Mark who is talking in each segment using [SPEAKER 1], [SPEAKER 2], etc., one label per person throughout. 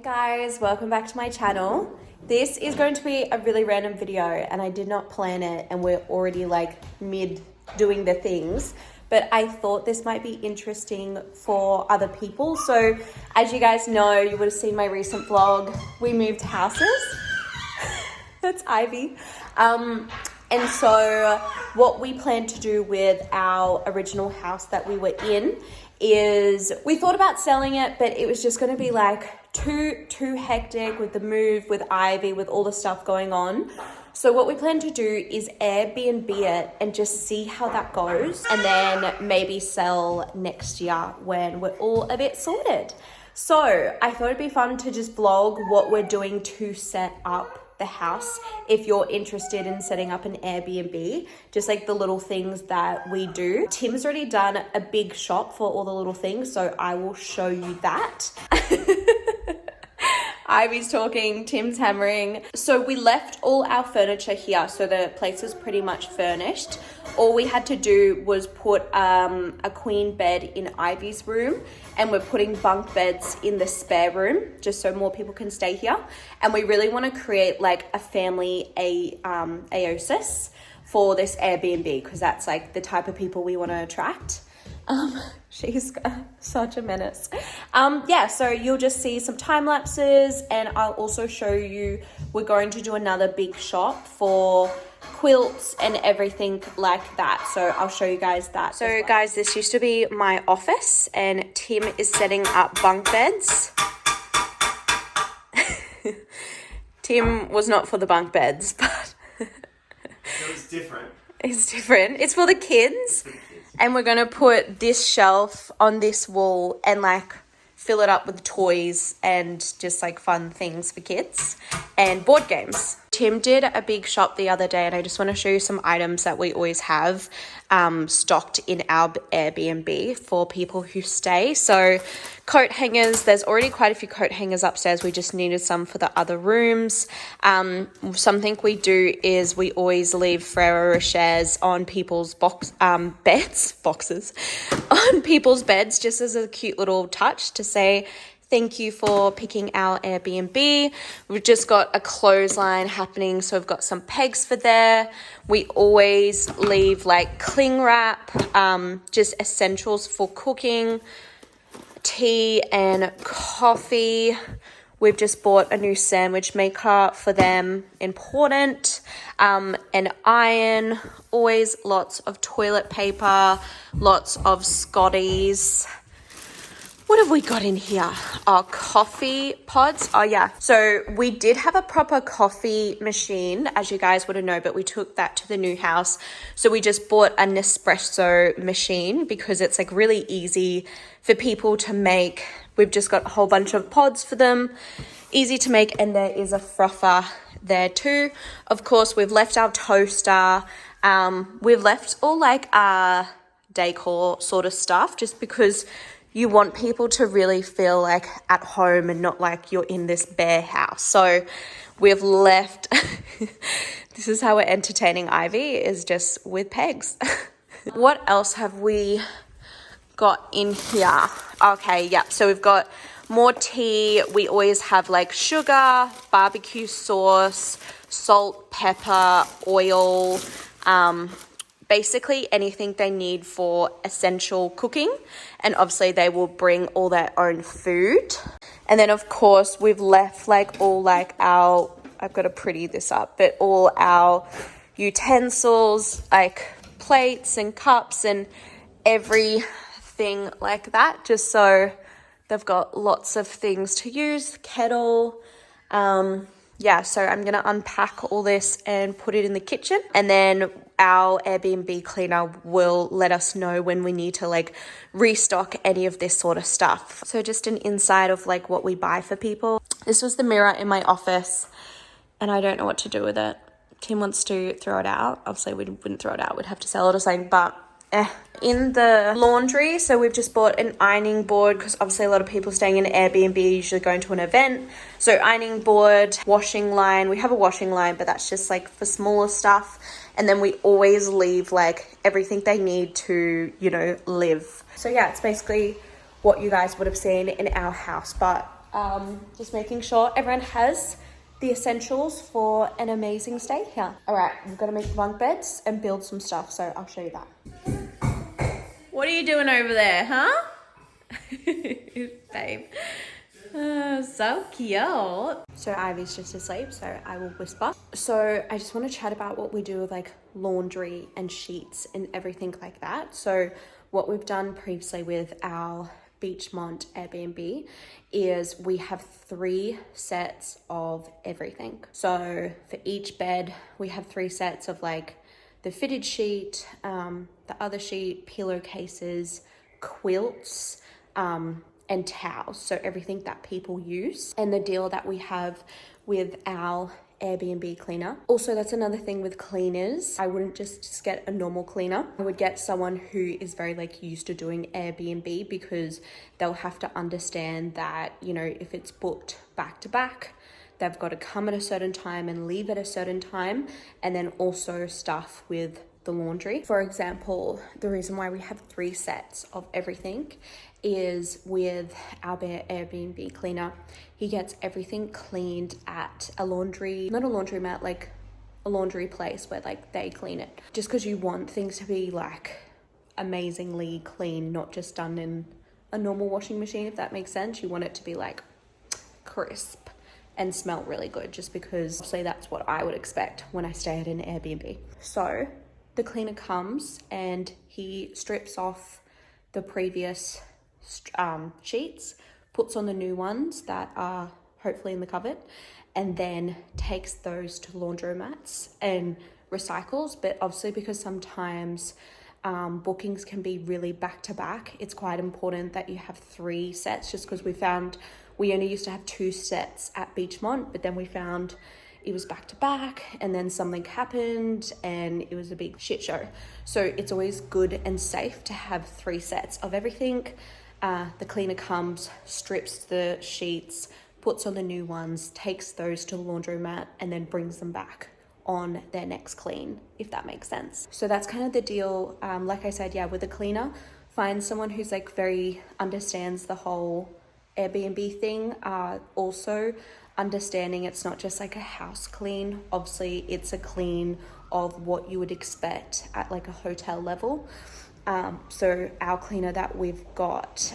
[SPEAKER 1] Guys, welcome back to my channel. This is going to be a really random video and I did not plan it and we're already like mid doing the things, but I thought this might be interesting for other people. So as you guys know, you would have seen my recent vlog, we moved houses. That's Ivy. And so what we plan to do with our original house that we were in is we thought about selling it, but it was just going to be like too hectic with the move, with Ivy, with all the stuff going on. So what we plan to do is Airbnb it and just see how that goes, and then maybe sell next year when we're all a bit sorted. So I thought it'd be fun to just vlog what we're doing to set up the house if you're interested in setting up an Airbnb, just like the little things that we do. Tim's already done a big shop for all the little things, so I will show you that. Ivy's talking, Tim's hammering. So we left all our furniture here, so the place is pretty much furnished. All we had to do was put a queen bed in Ivy's room, and we're putting bunk beds in the spare room just so more people can stay here. And we really want to create like a family oasis for this Airbnb, because that's like the type of people we want to attract. She's such a menace. Yeah, so you'll just see some time lapses, and I'll also show you, we're going to do another big shop for quilts and everything like that. So I'll show you guys that. So guys, this used to be my office and Tim is setting up bunk beds. Tim was not for the bunk beds, but
[SPEAKER 2] it was different.
[SPEAKER 1] It's different. It's for the kids. And we're going to put this shelf on this wall and like fill it up with toys and just like fun things for kids and board games. Tim did a big shop the other day and I just want to show you some items that we always have stocked in our Airbnb for people who stay. So coat hangers, there's already quite a few coat hangers upstairs. We just needed some for the other rooms. Something we do is we always leave Ferrero Rochers on people's boxes, on people's beds, just as a cute little touch to say thank you for picking our Airbnb. We've just got a clothesline happening, so we've got some pegs for there. We always leave like cling wrap, just essentials for cooking, tea and coffee. We've just bought a new sandwich maker for them, important. An iron, always lots of toilet paper, lots of Scotties. What have we got in here? Our coffee pods. Oh yeah. So we did have a proper coffee machine, as you guys would have known, but we took that to the new house. So we just bought a Nespresso machine because it's like really easy for people to make. We've just got a whole bunch of pods for them, easy to make. And there is a frother there too. Of course, we've left our toaster. We've left all like our decor sort of stuff just because you want people to really feel like at home and not like you're in this bare house. So we've left, this is how we're entertaining Ivy, is just with pegs. What else have we got in here? Okay, yeah, so we've got more tea. We always have like sugar, barbecue sauce, salt, pepper, oil, basically anything they need for essential cooking. And obviously they will bring all their own food. And then of course we've left like all like our, I've got to pretty this up, but all our utensils, like plates and cups and everything like that, just so they've got lots of things to use. Kettle, yeah, so I'm going to unpack all this and put it in the kitchen. And then our Airbnb cleaner will let us know when we need to like restock any of this sort of stuff. So just an inside of like what we buy for people. This was the mirror in my office and I don't know what to do with it. Tim wants to throw it out. Obviously we wouldn't throw it out. We'd have to sell it or something, but in the laundry, so we've just bought an ironing board because obviously a lot of people staying in an Airbnb usually going to an event. So ironing board, washing line. We have a washing line, but that's just like for smaller stuff. And then we always leave like everything they need to, live. So yeah, it's basically what you guys would have seen in our house, but Just making sure everyone has the essentials for an amazing stay here. All right, we've got to make bunk beds and build some stuff, so I'll show you that. What are you doing over there, huh? Babe. So cute. So Ivy's just asleep, so I will whisper. So I just want to chat about what we do with like laundry and sheets and everything like that. So what we've done previously with our Beechmont Airbnb is we have 3 sets of everything. So for each bed, we have 3 sets of like the fitted sheet, the other sheet, pillowcases, quilts, and towels, so everything that people use. And the deal that we have with our Airbnb cleaner. Also, that's another thing with cleaners. I wouldn't just get a normal cleaner. I would get someone who is very like used to doing Airbnb, because they'll have to understand that, you know, if it's booked back to back, they've got to come at a certain time and leave at a certain time, and then also stuff with the laundry. For example, the reason why we have 3 sets of everything is with our Airbnb cleaner. He gets everything cleaned at a laundry, not a laundromat, like a laundry place where like they clean it. Just because you want things to be like amazingly clean, not just done in a normal washing machine, if that makes sense. You want it to be like crisp and smell really good, just because obviously that's what I would expect when I stay at an Airbnb. So the cleaner comes and he strips off the previous sheets, puts on the new ones that are hopefully in the cupboard, and then takes those to laundromats and recycles. But obviously, because sometimes bookings can be really back to back, it's quite important that you have 3 sets, just because we found we only used to have 2 sets at Beechmont, but then we found it was back to back, and then something happened and it was a big shit show. So it's always good and safe to have 3 sets of everything. The cleaner comes, strips the sheets, puts on the new ones, takes those to the laundromat, and then brings them back on their next clean, if that makes sense. So that's kind of the deal. Like I said, yeah, with the cleaner, find someone who's like very understands the whole Airbnb thing. Also understanding it's not just like a house clean. Obviously it's a clean of what you would expect at like a hotel level. So our cleaner that we've got,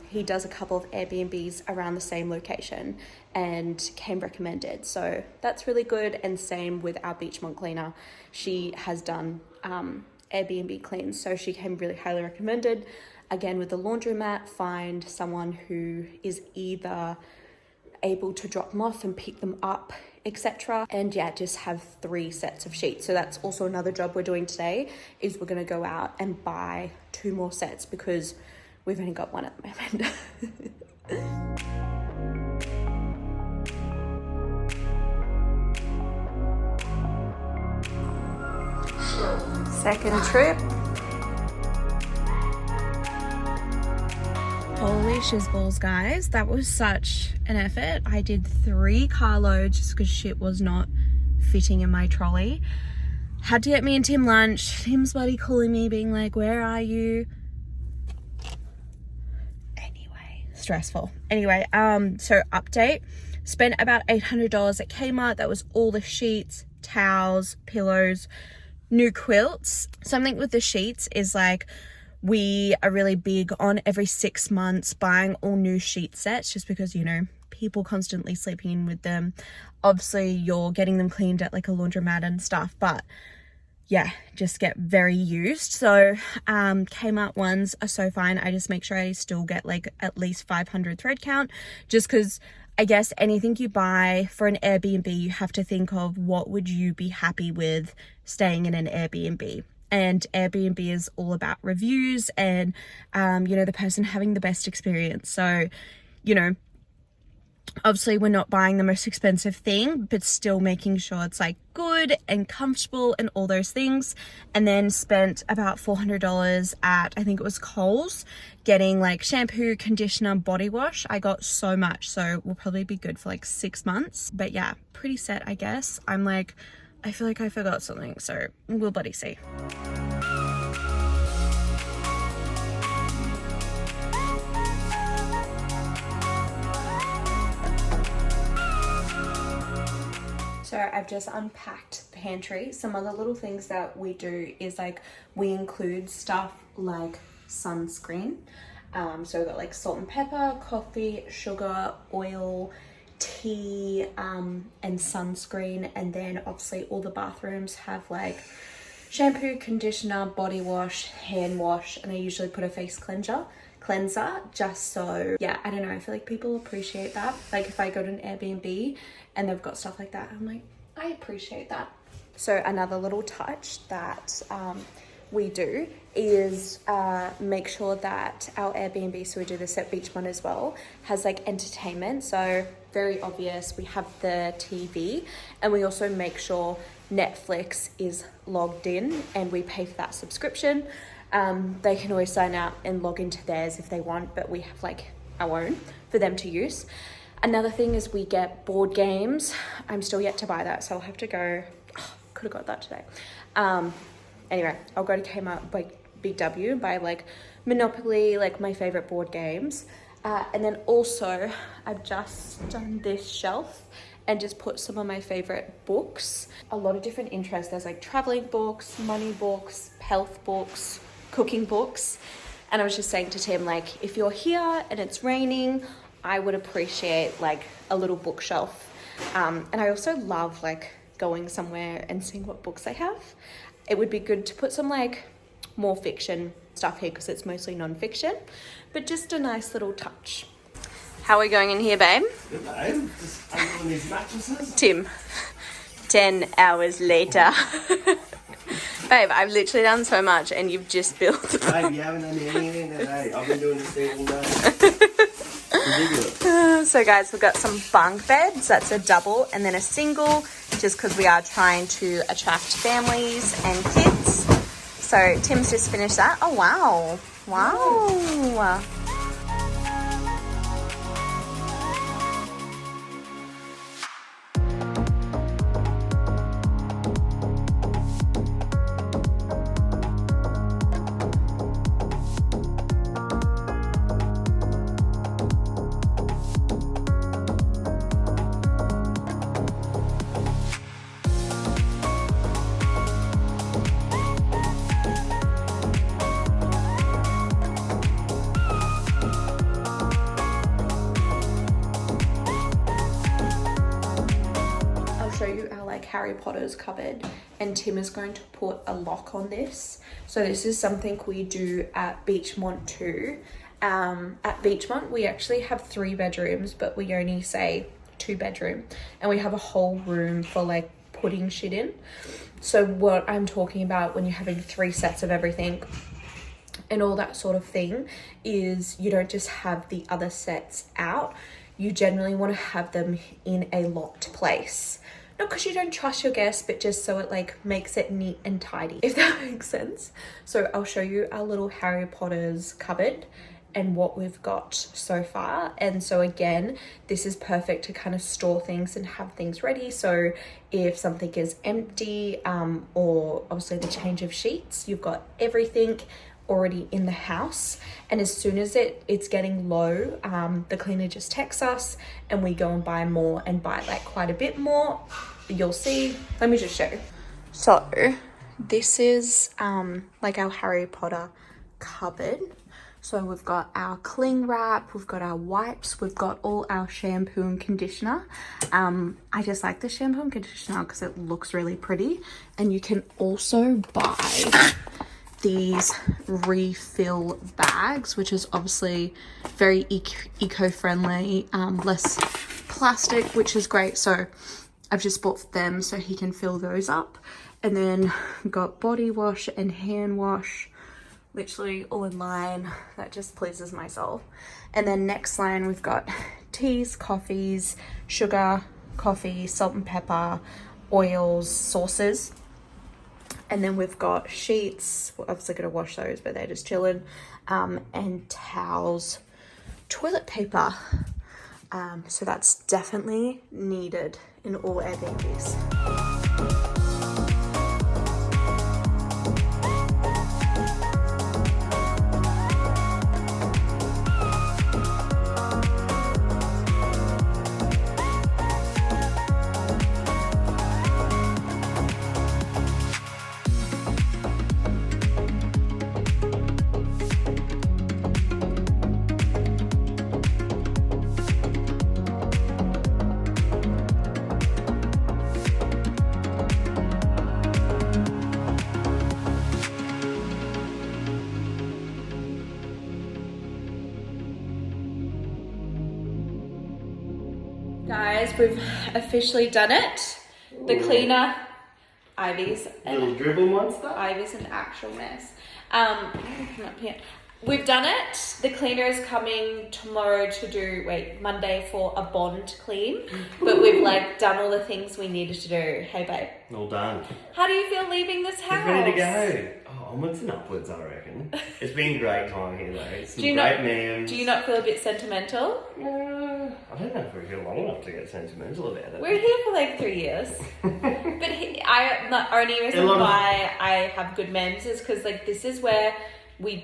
[SPEAKER 1] he does a couple of Airbnbs around the same location and came recommended. So that's really good. And same with our Beechmont cleaner. She has done Airbnb cleans, so she came really highly recommended. Again, with the laundromat, find someone who is either able to drop them off and pick them up, etc. And yeah, just have 3 sets of sheets. So that's also another job we're doing today, is we're going to go out and buy 2 more sets, because we've only got 1 at the moment. Second trip. Holy shizballs, guys. That was such an effort. I did 3 carloads just because shit was not fitting in my trolley. Had to get me and Tim lunch. Tim's bloody calling me, being like, where are you? Anyway, stressful. Anyway, so update. Spent about $800 at Kmart. That was all the sheets, towels, pillows, new quilts. Something with the sheets is like, we are really big on every 6 months buying all new sheet sets, just because, you know, people constantly sleeping in with them. Obviously you're getting them cleaned at like a laundromat and stuff, but yeah, just get very used. So Kmart ones are so fine. I just make sure I still get like at least 500 thread count, just because I guess anything you buy for an Airbnb, you have to think of what would you be happy with staying in an Airbnb. And Airbnb is all about reviews and, you know, the person having the best experience. So, you know, obviously we're not buying the most expensive thing, but still making sure it's like good and comfortable and all those things. And then spent about $400 at, I think it was Kohl's, getting like shampoo, conditioner, body wash. I got so much, so we'll probably be good for like 6 months. But yeah, pretty set, I guess. I'm like, I feel like I forgot something, so we'll bloody see. I've just unpacked the pantry. Some other little things that we do is like we include stuff like sunscreen. So we've got like salt and pepper, coffee, sugar, oil, tea, and sunscreen. And then obviously all the bathrooms have like shampoo, conditioner, body wash, hand wash, and I usually put a face cleanser just so, yeah, I don't know, I feel like people appreciate that. Like if I go to an Airbnb and they've got stuff like that, I'm like, I appreciate that. So another little touch that we do is make sure that our Airbnb, so we do this at Beechmont as well, has like entertainment. So very obvious, we have the TV, and we also make sure Netflix is logged in and we pay for that subscription. They can always sign out and log into theirs if they want, but we have like our own for them to use. Another thing is we get board games. I'm still yet to buy that, so I'll have to go, could have got that today. Anyway, I'll go to Kmart, like Big W, buy like Monopoly, like my favorite board games. And then also I've just done this shelf and just put some of my favorite books. A lot of different interests. There's like traveling books, money books, health books, cooking books. And I was just saying to Tim, like, if you're here and it's raining, I would appreciate like a little bookshelf. And I also love like going somewhere and seeing what books they have. It would be good to put some like more fiction stuff here because it's mostly non-fiction, but just a nice little touch. How are we going in here, babe?
[SPEAKER 2] Good, babe. Just under these mattresses.
[SPEAKER 1] Tim, 10 hours later. Babe, I've literally done so much and you've just built.
[SPEAKER 2] Babe, you haven't done anything today. I've been doing this thing all day. Ridiculous.
[SPEAKER 1] So guys, we've got some bunk beds. That's a double and then a single, just because we are trying to attract families and kids. So Tim's just finished that. Oh, wow. Wow. Show you our like Harry Potter's cupboard, and Tim is going to put a lock on this. So this is something we do at Beechmont too. At Beechmont we actually have 3 bedrooms, but we only say 2 bedroom, and we have a whole room for like putting shit in. So what I'm talking about when you're having 3 sets of everything and all that sort of thing is you don't just have the other sets out. You generally want to have them in a locked place. Not because you don't trust your guests, but just so it like makes it neat and tidy, if that makes sense. So I'll show you our little Harry Potter's cupboard and what we've got so far. And so again, this is perfect to kind of store things and have things ready. So if something is empty, or obviously the change of sheets, you've got everything already in the house, and as soon as it's getting low, the cleaner just texts us and we go and buy more and buy like quite a bit more. You'll see. Let me just show you. So this is like our Harry Potter cupboard. So we've got our cling wrap, we've got our wipes, we've got all our shampoo and conditioner. I just like the shampoo and conditioner because it looks really pretty, and you can also buy these refill bags, which is obviously very eco-friendly, less plastic, which is great. So I've just bought them so he can fill those up. And then we've got body wash and hand wash, literally all in line. That just pleases my soul. And then next line we've got teas, coffees, sugar, coffee, salt and pepper, oils, sauces. And then we've got sheets. We're obviously going to wash those, but they're just chilling. And towels, toilet paper. So that's definitely needed in all Airbnbs. guys, we've officially done it. The cleaner, Ivy's
[SPEAKER 2] Little dribble monster.
[SPEAKER 1] Ivy's an actual mess. Come up here. We've done it. The cleaner is coming tomorrow to do, Monday for a bond clean. But we've done all the things we needed to do. Hey babe.
[SPEAKER 2] All done.
[SPEAKER 1] How do you feel leaving this house?
[SPEAKER 2] It's ready to go. Oh, onwards and upwards, I reckon. It's been a great time here though. It's some great memes.
[SPEAKER 1] Do you not feel a bit sentimental?
[SPEAKER 2] I don't know if we're here long enough to get sentimental about it.
[SPEAKER 1] We're here for 3 years. But the only reason why I have good memes is because this is where we're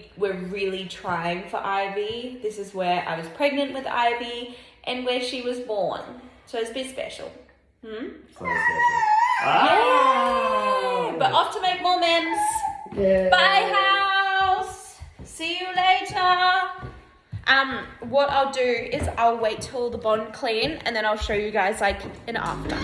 [SPEAKER 1] really trying for Ivy. This is where I was pregnant with Ivy and where she was born. So it's a bit special.
[SPEAKER 2] So special.
[SPEAKER 1] Yeah. But off to make more memes.
[SPEAKER 2] Yeah.
[SPEAKER 1] Bye house. See you later. What I'll do is I'll wait till the bond clean and then I'll show you guys an after.